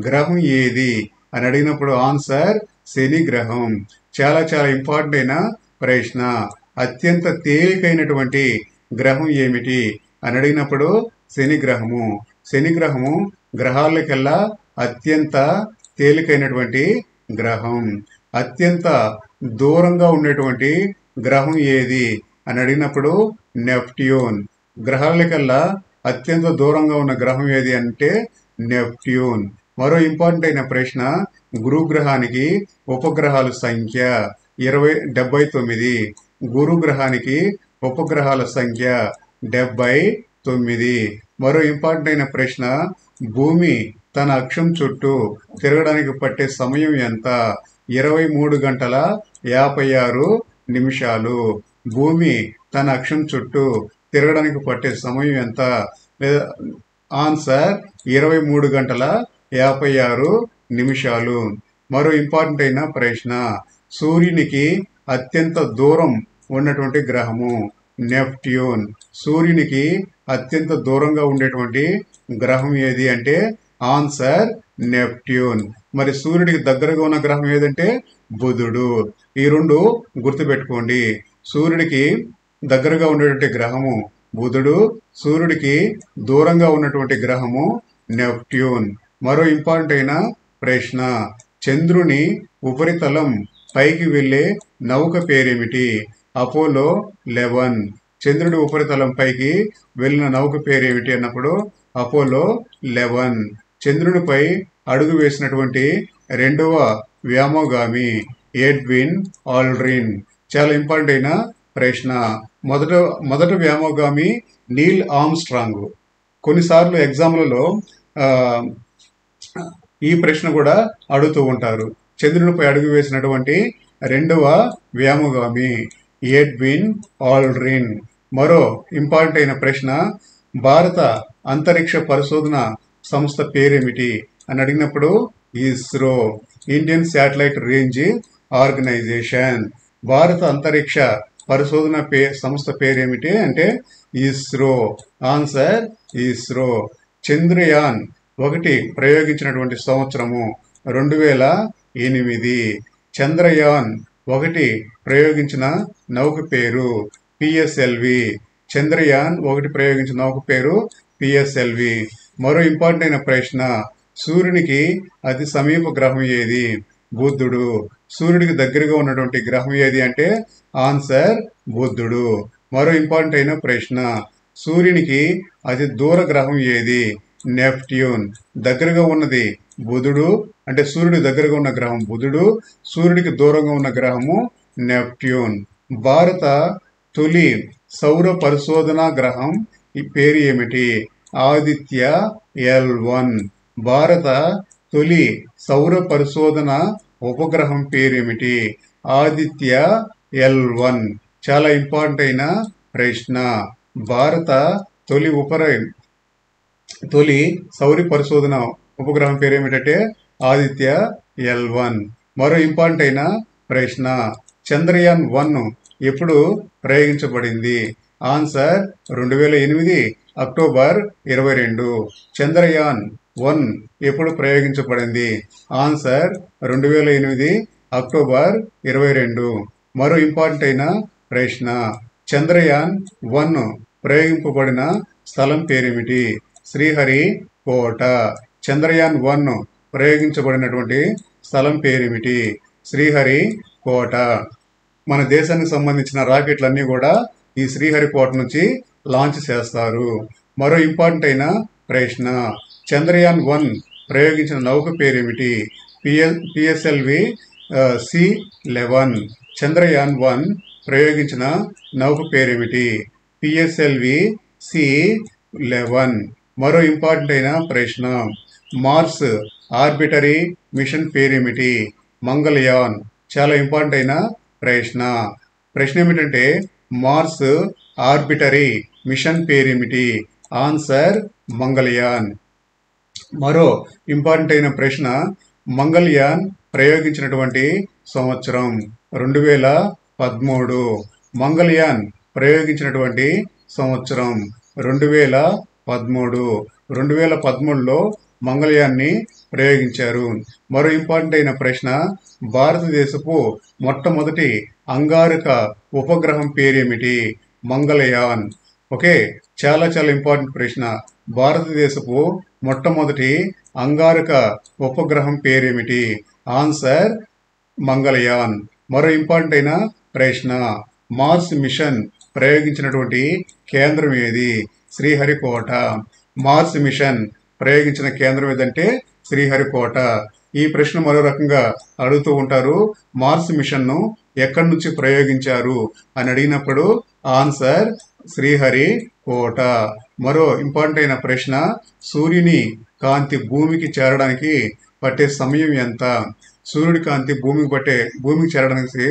గ్రహం ఏది అని అడిగినప్పుడు ఆన్సర్ శని గ్రహం. చాలా చాలా ఇంపార్టెంట్ అయిన ప్రశ్న. అత్యంత తేలికైనటువంటి గ్రహం ఏమిటి అని అడిగినప్పుడు శని గ్రహము. శని గ్రహము గ్రహాలకెల్లా అత్యంత తేలికైనటువంటి గ్రహం. అత్యంత దూరంగా ఉండేటువంటి గ్రహం ఏది అని అడిగినప్పుడు నెప్ట్యూన్. గ్రహాలకల్లా అత్యంత దూరంగా ఉన్న గ్రహం ఏది అంటే నెప్ట్యూన్. మరో ఇంపార్టెంట్ అయిన ప్రశ్న, గురుగ్రహానికి ఉపగ్రహాల సంఖ్య 79. గురుగ్రహానికి ఉపగ్రహాల సంఖ్య 79. మరో ఇంపార్టెంట్ అయిన ప్రశ్న, భూమి తన అక్షం చుట్టూ తిరగడానికి పట్టే సమయం ఎంత? 23 గంటల 56 నిమిషాలు. భూమి తన అక్షం చుట్టూ తిరగడానికి పట్టే సమయం ఎంత? ఆన్సర్ 23 గంటల 56 నిమిషాలు. మరో ఇంపార్టెంట్ అయిన ప్రశ్న, సూర్యునికి అత్యంత దూరం ఉన్నటువంటి గ్రహము నెప్ట్యూన్. సూర్యునికి అత్యంత దూరంగా ఉండేటువంటి గ్రహం ఏది అంటే ఆన్సర్ నెప్ట్యూన్. మరి సూర్యుడికి దగ్గరగా ఉన్న గ్రహం ఏదంటే బుధుడు. ఈ 2 గుర్తుపెట్టుకోండి. సూర్యుడికి దగ్గరగా ఉండేటువంటి గ్రహము బుధుడు, సూర్యుడికి దూరంగా ఉన్నటువంటి గ్రహము నెప్ట్యూన్. మరో ఇంపార్టెంట్ అయిన ప్రశ్న, చంద్రుని ఉపరితలం పైకి వెళ్లే నౌక పేరేమిటి? అపోలో 11. చంద్రుడి ఉపరితలం పైకి వెళ్ళిన నౌక పేరేమిటి అన్నప్పుడు అపోలో 11. చంద్రునిపై అడుగు వేసినటువంటి 2వ వ్యోమగామి ఎడ్విన్ ఆల్డ్రిన్. చాలా ఇంపార్టెంట్ అయిన ప్రశ్న. మొదట వ్యోమగామి నీల్ ఆమ్స్ట్రాంగ్. కొన్నిసార్లు ఎగ్జామ్లలో ఈ ప్రశ్న కూడా అడుగుతూ ఉంటారు. చంద్రునిపై అడుగు వేసినటువంటి 2వ వ్యోమగామి ఎడ్విన్ ఆల్డ్రిన్. మరో ఇంపార్టెంట్ అయిన ప్రశ్న, భారత అంతరిక్ష పరిశోధన సంస్థ పేరేమిటి అని అడిగినప్పుడు ISRO. Indian satellite range organization. భారత అంతరిక్ష పరిశోధన సంస్థ పేరేమిటి అంటే ఇస్రో. ఆన్సర్ ఇస్రో. చంద్రయాన్ 1 ప్రయోగించినటువంటి సంవత్సరము 2008. చంద్రయాన్ 1 ప్రయోగించిన నౌక పేరు పిఎస్ఎల్వి. చంద్రయాన్ 1 ప్రయోగించిన నౌక పేరు పిఎస్ఎల్వి. మరో ఇంపార్టెంట్ అయిన ప్రశ్న, సూర్యునికి అతి సమీప గ్రహం ఏది? బుధుడు. సూర్యుడికి దగ్గరగా ఉన్నటువంటి గ్రహం ఏది అంటే ఆన్సర్ బుధుడు. మరో ఇంపార్టెంట్ అయిన ప్రశ్న, సూర్యునికి అతి దూర గ్రహం ఏది? నెప్ట్యూన్. దగ్గరగా ఉన్నది బుధుడు, అంటే సూర్యుడి దగ్గరగా ఉన్న గ్రహం బుధుడు, సూర్యుడికి దూరంగా ఉన్న గ్రహము నెప్ట్యూన్. భారత తొలి సౌర పరిశోధన గ్రహం ఈ పేరు ఏమిటి? ఆదిత్య L1. భారత తొలి సౌర పరిశోధన ఉపగ్రహం పేరేమిటి? ఆదిత్య L1. చాలా ఇంపార్టెంట్ అయిన ప్రశ్న. భారత తొలి సౌర పరిశోధన ఉపగ్రహం పేరు ఏమిటంటే ఆదిత్య L1. మరో ఇంపార్టెంట్ అయిన ప్రశ్న. చంద్రయాన్ 1 ఎప్పుడు ప్రయోగించబడింది? Answer 2008 October 22. చంద్రయాన్ 1 ఎప్పుడు ప్రయోగించబడింది? Answer 2008 October 22. మరో ఇంపార్టెంట్ అయిన ప్రశ్న. చంద్రయాన్ 1 ప్రయోగింపబడిన స్థలం పేరేమిటి? శ్రీహరికోట. చంద్రయాన్ 1 ప్రయోగించబడినటువంటి స్థలం పేరేమిటి? శ్రీహరికోట. మన దేశానికి సంబంధించిన రాకెట్లన్నీ కూడా ఈ శ్రీహరికోట నుంచి లాంచ్ చేస్తారు. మరో ఇంపార్టెంట్ అయిన ప్రశ్న. చంద్రయాన్ 1 ప్రయోగించిన నౌక పేరేమిటి? PSLV C11. చంద్రయాన్ 1 ప్రయోగించిన నౌక పేరేమిటి? PSLV C11. మరో ఇంపార్టెంట్ అయిన ప్రశ్న. మార్స్ ఆర్బిటరీ మిషన్ పేరేమిటి? మంగళయాన్. చాలా ఇంపార్టెంట్ అయిన ప్రశ్న. ప్రశ్న ఏమిటంటే మార్స్ ఆర్బిటరీ మిషన్ పేరేమిటి? ఆన్సర్ మంగళయాన్. మరో ఇంపార్టెంట్ అయిన ప్రశ్న. మంగళయాన్ ప్రయోగించినటువంటి సంవత్సరం 2013. మంగళయాన్ ప్రయోగించినటువంటి సంవత్సరం 2013. 2013లో మంగళయాన్ని ప్రయోగించారు. మరో ఇంపార్టెంట్ అయిన ప్రశ్న. భారతదేశపు మొట్టమొదటి అంగారక ఉపగ్రహం పేరేమిటి? మంగళయాన్. ఓకే, చాలా చాలా ఇంపార్టెంట్ ప్రశ్న. భారతదేశపు మొట్టమొదటి అంగారక ఉపగ్రహం పేరేమిటి? ఆన్సర్ మంగళయాన్. మరో ఇంపార్టెంట్ అయిన ప్రశ్న. మార్స్ మిషన్ ప్రయోగించినటువంటి కేంద్రం ఏది? శ్రీహరికోట. మార్స్ మిషన్ ప్రయోగించిన కేంద్రం ఏదంటే శ్రీహరికోట. ఈ ప్రశ్న మరో రకంగా అడుగుతూ ఉంటారు. మార్స్ మిషన్ను ఎక్కడి నుంచి ప్రయోగించారు అని అడిగినప్పుడు ఆన్సర్ శ్రీహరికోట. మరో ఇంపార్టెంట్ అయిన ప్రశ్న. సూర్యుని కాంతి భూమికి చేరడానికి పట్టే సమయం ఎంత? సూర్యుడి కాంతి భూమికి చేరడానికి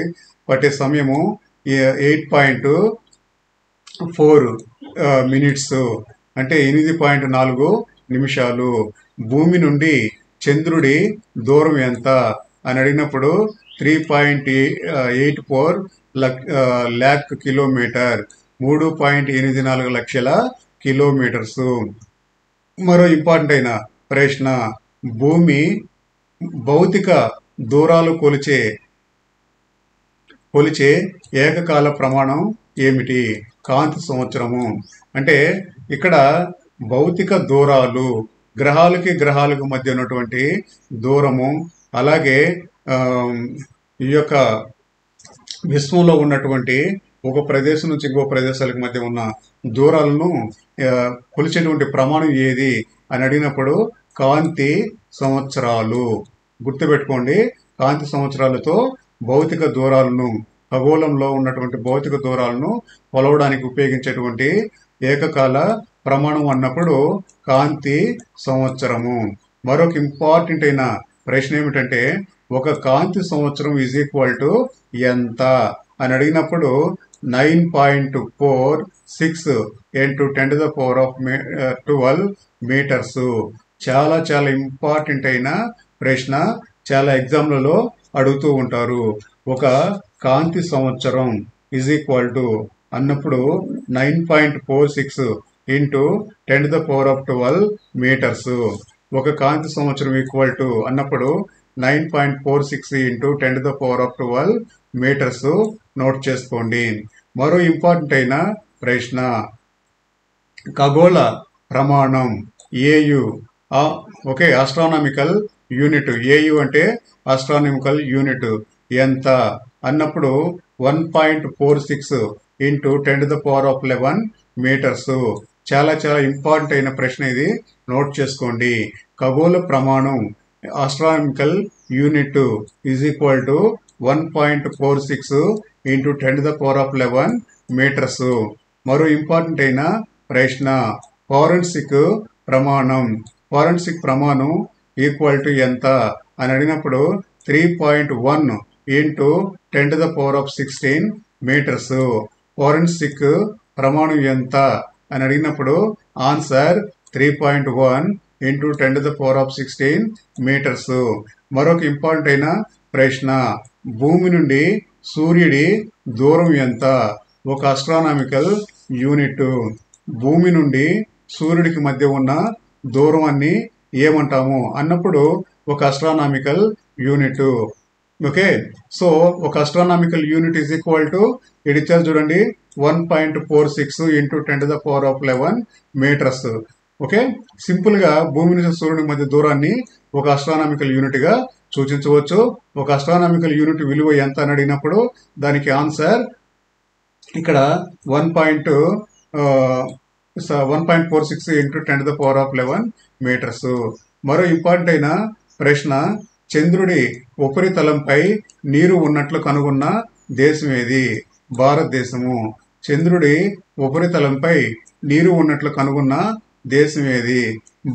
పట్టే సమయము 8.4 మినిట్స్, అంటే 8.4 నిమిషాలు. భూమి నుండి చంద్రుడి దూరం ఎంత అని అడిగినప్పుడు 3.84 lakh కిలోమీటర్, 3.84 లక్షల కిలోమీటర్స్. మరో ఇంపార్టెంట్ అయిన ప్రశ్న. భూమి భౌతిక దూరాలు కొలిచే ఏకకాల ప్రమాణం ఏమిటి? కాంతి సంవత్సరము. అంటే ఇక్కడ భౌతిక దూరాలు, గ్రహాలకు మధ్య ఉన్నటువంటి దూరము, అలాగే ఈ యొక్క విశ్వంలో ఉన్నటువంటి ఒక ప్రదేశం నుంచి ఇంకో ప్రదేశాలకు మధ్య ఉన్న దూరాలను కొలిచేటువంటి ప్రమాణం ఏది అని అడిగినప్పుడు కాంతి సంవత్సరాలు. గుర్తుపెట్టుకోండి, కాంతి సంవత్సరాలతో భౌతిక దూరాలను, ఖగోళంలో ఉన్నటువంటి భౌతిక దూరాలను కొలవడానికి ఉపయోగించేటువంటి ఏకకాల ప్రమాణం అన్నప్పుడు కాంతి సంవత్సరము. మరొక ఇంపార్టెంట్ అయిన ప్రశ్న ఏమిటంటే ఒక కాంతి సంవత్సరం ఈజ్ ఈక్వల్ టు ఎంత అని అడిగినప్పుడు 9.46 into 10⁻12 మీటర్స్. చాలా చాలా ఇంపార్టెంట్ అయిన ప్రశ్న. చాలా ఎగ్జామ్లలో అడుగుతూ ఉంటారు. ఒక కాంతి సంవత్సరం ఈజ్ ఈక్వల్ టు అన్నప్పుడు 9.46 into 10⁻12 మీటర్స్. ఒక కాంతి సంవత్సరం ఈక్వల్ టు అన్నప్పుడు 9.46 into 10⁻12 మీటర్స్. నోట్ చేసుకోండి. మరో ఇంపార్టెంట్ అయిన ప్రశ్న. ఖగోళ ప్రమాణం AU. Okay, astronomical unit. AU అంటే ఆస్ట్రానామికల్ యూనిట్ ఎంత అన్నప్పుడు 1.46 into 10⁻11 మీటర్స్. చాలా చాలా ఇంపార్టెంట్ అయిన ప్రశ్న ఇది. నోట్ చేసుకోండి. ఖగోళ ప్రమాణం astronomical unit is equal to 1.46 into 10⁻11 metres. మరో ఇంపార్టెంట్ అయిన ప్రశ్న. ఫారెన్సిక్ ప్రమాణం ఈక్వల్ టు ఎంత అని అడిగినప్పుడు 3.1 ఇంటూ 10⁻16 మీటర్స్. ఫోరెన్సిక్ ప్రమాణం ఎంత అని అడిగినప్పుడు ఆన్సర్ 3.1 ఇంటూ 10⁻16 మీటర్స్. మరొక ఇంపార్టెంట్ అయిన ప్రశ్న, భూమి నుండి సూర్యుడి దూరం ఎంత? ఒక ఆస్ట్రానామికల్ యూనిట్. భూమి నుండి సూర్యుడికి మధ్య ఉన్న దూరాన్ని ఏమంటాము అన్నప్పుడు ఒక ఆస్ట్రానామికల్ యూనిట్. ఓకే, సో ఒక astronomical unit is equal to ఇది ఇచ్చారు చూడండి 1.46 ఇంటూ 10⁻11 మీటర్స్. ఓకే, సింపుల్ గా భూమి నుంచి సూర్యుడి మధ్య దూరాన్ని ఒక ఆస్ట్రానామికల్ యూనిట్ గా సూచించవచ్చు. ఒక ఆస్ట్రానామికల్ యూనిట్ విలువ ఎంత అని అడిగినప్పుడు దానికి ఆన్సర్ ఇక్కడ 1.46 ఇంటూ 10⁻11 మీటర్స్. మరో ఇంపార్టెంట్ అయిన ప్రశ్న, చంద్రుడి ఉపరితలంపై నీరు ఉన్నట్లు కనుగొన్న దేశం ఏది? భారతదేశము. చంద్రుడి ఉపరితలంపై నీరు ఉన్నట్లు కనుగొన్న దేశం ఏది?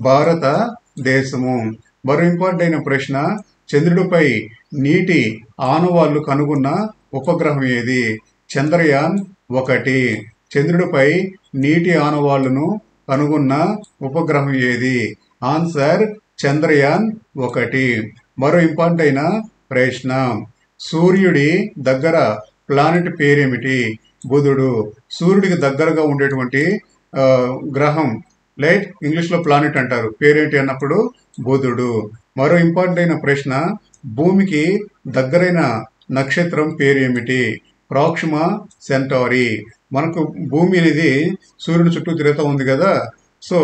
భారతదేశము. మరో ఇంపార్టెంట్ అయిన ప్రశ్న, చంద్రుడిపై నీటి ఆనవాళ్లు కనుగొన్న ఉపగ్రహం ఏది? చంద్రయాన్ 1. చంద్రుడిపై నీటి ఆనవాళ్లను కనుగొన్న ఉపగ్రహం ఏది? ఆన్సర్ చంద్రయాన్ 1. మరో ఇంపార్టెంట్ అయిన ప్రశ్న, సూర్యుడి దగ్గర ప్లానెట్ పేరేమిటి? బుధుడు. సూర్యుడికి దగ్గరగా ఉండేటువంటి గ్రహం లైట్ ఇంగ్లీష్ లో ప్లానెట్ అంటారు, పేరేంటి అన్నప్పుడు బుధుడు. మరో ఇంపార్టెంట్ అయిన ప్రశ్న, భూమికి దగ్గరైన నక్షత్రం పేరేమిటి? Proxima Centauri. మనకు భూమి అనేది సూర్యుడి చుట్టూ తిరుగుతూ ఉంది కదా, సో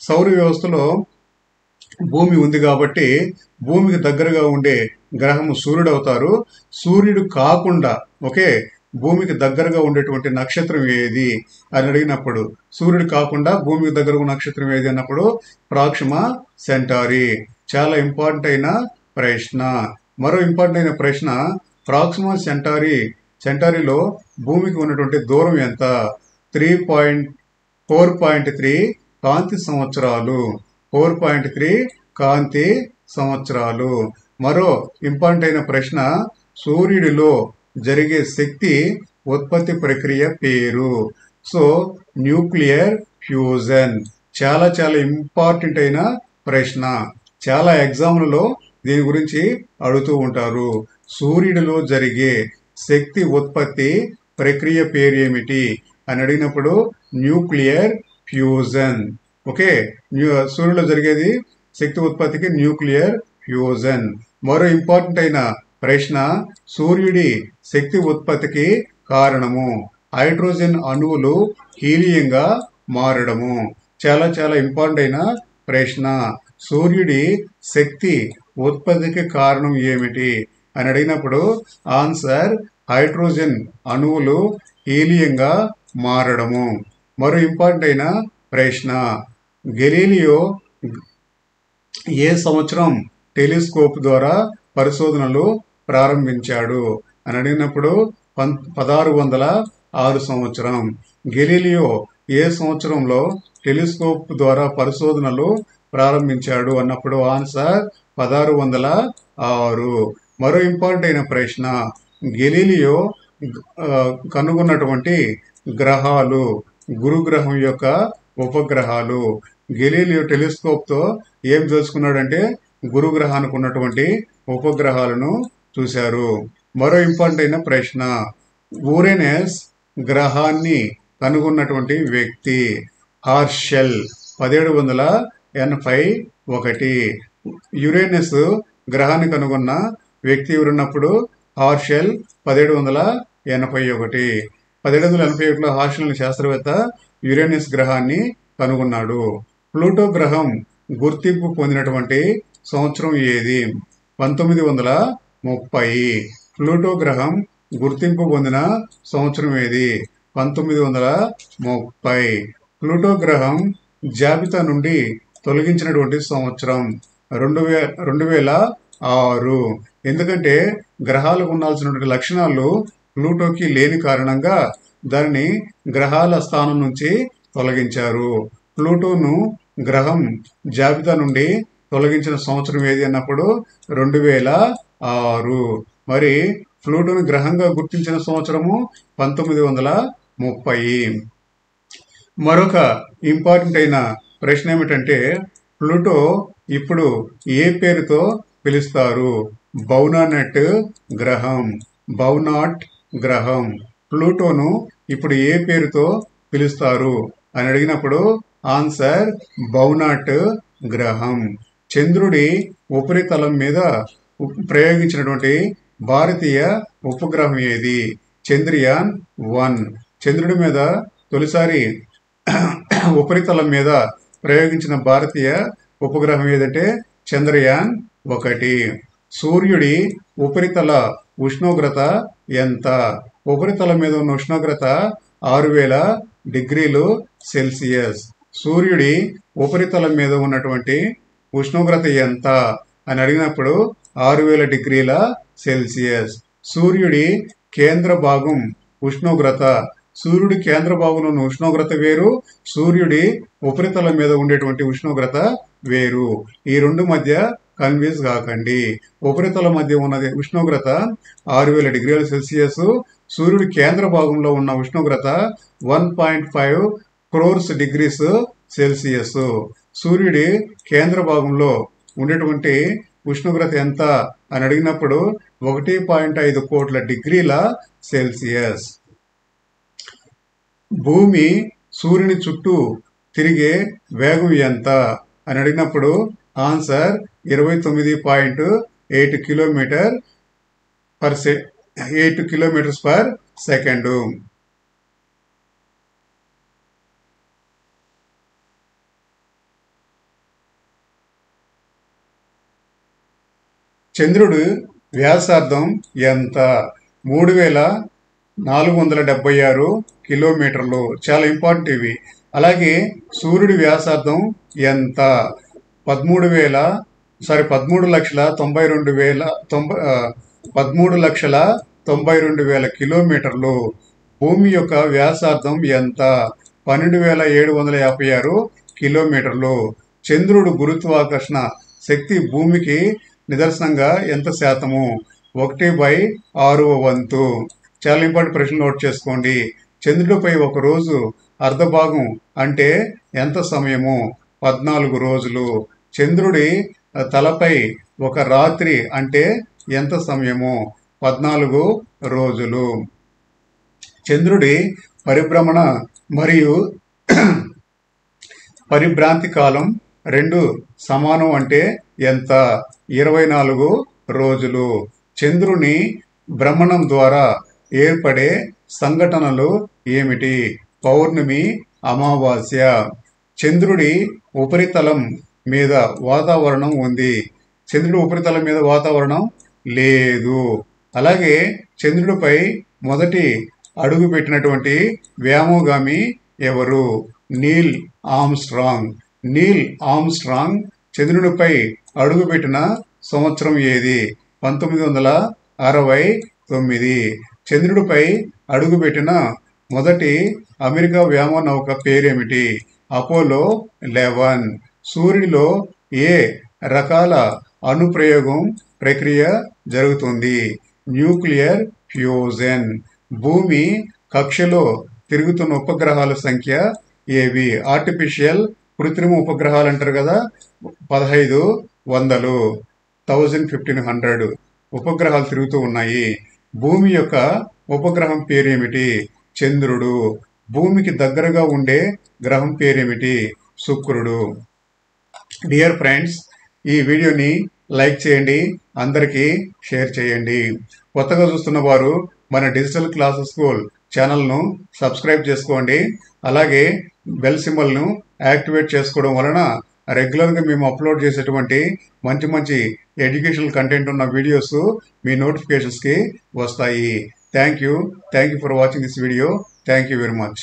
సౌర వ్యవస్థలో భూమి ఉంది కాబట్టి భూమికి దగ్గరగా ఉండే గ్రహము సూర్యుడు అవుతారు. సూర్యుడు కాకుండా ఓకే భూమికి దగ్గరగా ఉండేటువంటి నక్షత్రం ఏది అని అడిగినప్పుడు, సూర్యుడు కాకుండా భూమికి దగ్గర ఉన్న నక్షత్రం ఏది అన్నప్పుడు ప్రాక్సిమా సెంటారీ. చాలా ఇంపార్టెంట్ అయిన ప్రశ్న. మరో ఇంపార్టెంట్ అయిన ప్రశ్న, ప్రాక్సిమా సెంటారీలో భూమికి ఉన్నటువంటి దూరం ఎంత? 4.3 కాంతి సంవత్సరాలు. 4.3 కాంతి సంవత్సరాలు. మరో ఇంపార్టెంట్ అయిన ప్రశ్న, సూర్యుడిలో జరిగే శక్తి ఉత్పత్తి ప్రక్రియ పేరు? So nuclear fusion. చాలా చాలా ఇంపార్టెంట్ అయిన ప్రశ్న. చాలా ఎగ్జామ్లలో దీని గురించి అడుగుతూ ఉంటారు. సూర్యుడిలో జరిగే శక్తి ఉత్పత్తి ప్రక్రియ పేరు ఏమిటి అని అడిగినప్పుడు న్యూక్లియర్ ఫ్యూజన్. ఓకే, సూర్యుడిలో జరిగేది శక్తి ఉత్పత్తికి న్యూక్లియర్ ఫ్యూజన్. మరో ఇంపార్టెంట్ అయిన ప్రశ్న, సూర్యుడి శక్తి ఉత్పత్తికి కారణము? హైడ్రోజన్ అణువులు హీలియంగా మారడము. చాలా చాలా ఇంపార్టెంట్ అయిన ప్రశ్న. సూర్యుడి శక్తి ఉత్పత్తికి కారణం ఏమిటి అని అడిగినప్పుడు ఆన్సర్ హైడ్రోజన్ అణువులు హీలియంగా మారడము. మరో ఇంపార్టెంట్ అయిన ప్రశ్న, గెలీలియో ఏ సంవత్సరం టెలిస్కోప్ ద్వారా పరిశోధనలు ప్రారంభించాడు అని అడిగినప్పుడు 1606 సంవత్సరం. గెలీలియో ఏ సంవత్సరంలో టెలిస్కోప్ ద్వారా పరిశోధనలు ప్రారంభించాడు అన్నప్పుడు ఆన్సర్ 1606. మరో ఇంపార్టెంట్ అయిన ప్రశ్న, గెలీలియో కనుగొన్నటువంటి గ్రహాలు, గురుగ్రహం యొక్క ఉపగ్రహాలు. గెలీలియో టెలిస్కోప్ తో ఏం తెలుసుకున్నాడంటే గురుగ్రహానికి ఉన్నటువంటి ఉపగ్రహాలను చూశారు. మరో ఇంపార్టెంట్ అయిన ప్రశ్న, యురేనస్ గ్రహాన్ని కనుగొన్నటువంటి వ్యక్తి? హార్షెల్ 1781. యురేనస్ గ్రహాన్ని కనుగొన్న వ్యక్తి ఎవరున్నప్పుడు హార్షెల్ 1781. 1781లో హార్షెల్ శాస్త్రవేత్త యురేనస్ గ్రహాన్ని కనుగొన్నాడు. ప్లూటో గ్రహం గుర్తింపు పొందినటువంటి సంవత్సరం ఏది? 1930. ప్లూటో గ్రహం గుర్తింపు పొందిన సంవత్సరం ఏది? 1930. ప్లూటో గ్రహం జాబితా నుండి తొలగించినటువంటి సంవత్సరం 2006. ఎందుకంటే గ్రహాలకు ఉండాల్సినటువంటి లక్షణాలు ప్లూటోకి లేని కారణంగా దానిని గ్రహాల స్థానం నుంచి తొలగించారు. ప్లూటోను గ్రహం జాబితా నుండి తొలగించిన సంవత్సరం ఏది అన్నప్పుడు 2006. మరి ప్లూటోను గ్రహంగా గుర్తించిన సంవత్సరము 1930. మరొక ఇంపార్టెంట్ అయిన ప్రశ్న ఏమిటంటే ప్లూటో ఇప్పుడు ఏ పేరుతో పిలుస్తారు? బౌనాట్ గ్రహం. బౌనాట్ గ్రహం. ప్లూటోను ఇప్పుడు ఏ పేరుతో పిలుస్తారు అని అడిగినప్పుడు ఆన్సర్ బౌనాట్ గ్రహం. చంద్రుడి ఉపరితలం మీద ప్రయోగించినటువంటి భారతీయ ఉపగ్రహం ఏది? చంద్రయాన్ 1. చంద్రుడి మీద తొలిసారి ఉపరితలం మీద ప్రయోగించిన భారతీయ ఉపగ్రహం ఏదంటే చంద్రయాన్ 1. సూర్యుడి ఉపరితల ఉష్ణోగ్రత ఎంత? ఉపరితలం మీద ఉన్న ఉష్ణోగ్రత 6000 డిగ్రీలు సెల్సియస్. సూర్యుడి ఉపరితలం మీద ఉన్నటువంటి ఉష్ణోగ్రత ఎంత అని అడిగినప్పుడు 6000 డిగ్రీల సెల్సియస్. సూర్యుడి కేంద్ర భాగం ఉష్ణోగ్రత. సూర్యుడి కేంద్ర భాగంలో ఉన్న ఉష్ణోగ్రత వేరు, సూర్యుడి ఉపరితలం మీద ఉండేటువంటి ఉష్ణోగ్రత వేరు. ఈ రెండు మధ్య కన్ఫ్యూజ్ కాకండి. ఉపరితలం మధ్య ఉన్నది ఉష్ణోగ్రత 6000 డిగ్రీల సెల్సియస్. సూర్యుడి కేంద్ర భాగంలో ఉన్న ఉష్ణోగ్రత 1.5 crores డిగ్రీస్ సెల్సియస్. సూర్యుడి కేంద్ర భాగంలో ఉండేటువంటి ఉష్ణోగ్రత ఎంత అని అడిగినప్పుడు 1.5 కోట్ల డిగ్రీల సెల్సియస్. భూమి సూర్యుని చుట్టూ తిరిగే వేగం ఎంత అని అడిగినప్పుడు ఆన్సర్ 29.8 కిలోమీటర్స్ పర్ సెకండ్. చంద్రుడు వ్యాసార్థం ఎంత? 3476 కిలోమీటర్లు. చాలా ఇంపార్టెంట్ ఇవి. అలాగే సూర్యుడి వ్యాసార్థం ఎంత? 13,92,000 కిలోమీటర్లు. భూమి యొక్క వ్యాసార్థం ఎంత? 12,756 కిలోమీటర్లు. చంద్రుడు గురుత్వాకర్షణ శక్తి భూమికి నిదర్శనంగా ఎంత శాతము? 1/6 చాలా ఇంపార్టెంట్ ప్రశ్న నోట్ చేసుకోండి. చంద్రుడిపై ఒక రోజు అర్ధభాగం అంటే ఎంత సమయము? 14 రోజులు. చంద్రుడి తలపై ఒక రాత్రి అంటే ఎంత సమయము? 14 రోజులు. చంద్రుడి పరిభ్రమణ మరియు పరిభ్రాంతి కాలం రెండు సమానం అంటే ఎంత? 24 రోజులు. చంద్రుని భ్రమణం ద్వారా ఏర్పడే సంఘటనలు ఏమిటి? పౌర్ణమి, అమావాస్య. చంద్రుడి ఉపరితలం మీద వాతావరణం ఉంది. చంద్రుడి ఉపరితలం మీద వాతావరణం లేదు. అలాగే చంద్రుడిపై మొదటి అడుగు పెట్టినటువంటి వ్యోమగామి ఎవరు? నీల్ ఆర్మ్స్ట్రాంగ్. నీల్ ఆర్మ్స్ట్రాంగ్ చంద్రుడిపై అడుగుపెట్టిన సంవత్సరం ఏది? 1969. చంద్రుడిపై అడుగుపెట్టిన మొదటి అమెరికా వ్యోమ నౌక పేరేమిటి? అపోలో 11. సూర్యుడిలో ఏ రకాల అణుప్రయోగం ప్రక్రియ జరుగుతుంది? Nuclear fusion. భూమి కక్షలో తిరుగుతున్న ఉపగ్రహాల సంఖ్య ఏవి? ఆర్టిఫిషియల్ కృత్రిమ ఉపగ్రహాలు అంటారు కదా, 1500 1500 ఉపగ్రహాలు తిరుగుతూ ఉన్నాయి. భూమి యొక్క ఉపగ్రహం పేరేమిటి? చంద్రుడు. భూమికి దగ్గరగా ఉండే గ్రహం పేరేమిటి? శుక్రుడు. డియర్ ఫ్రెండ్స్, ఈ వీడియోని లైక్ చేయండి, అందరికీ షేర్ చేయండి. కొత్తగా చూస్తున్న వారు మన డిజిటల్ క్లాసెస్ స్కూల్ ఛానల్ను సబ్స్క్రైబ్ చేసుకోండి. అలాగే బెల్ సింబల్ను యాక్టివేట్ చేసుకోవడం వలన రెగ్యులర్గా మేము అప్లోడ్ చేసేటువంటి మంచి మంచి ఎడ్యుకేషనల్ కంటెంట్ ఉన్న వీడియోస్ మీ నోటిఫికేషన్స్కి వస్తాయి. Thank you for watching this video. Thank you very much.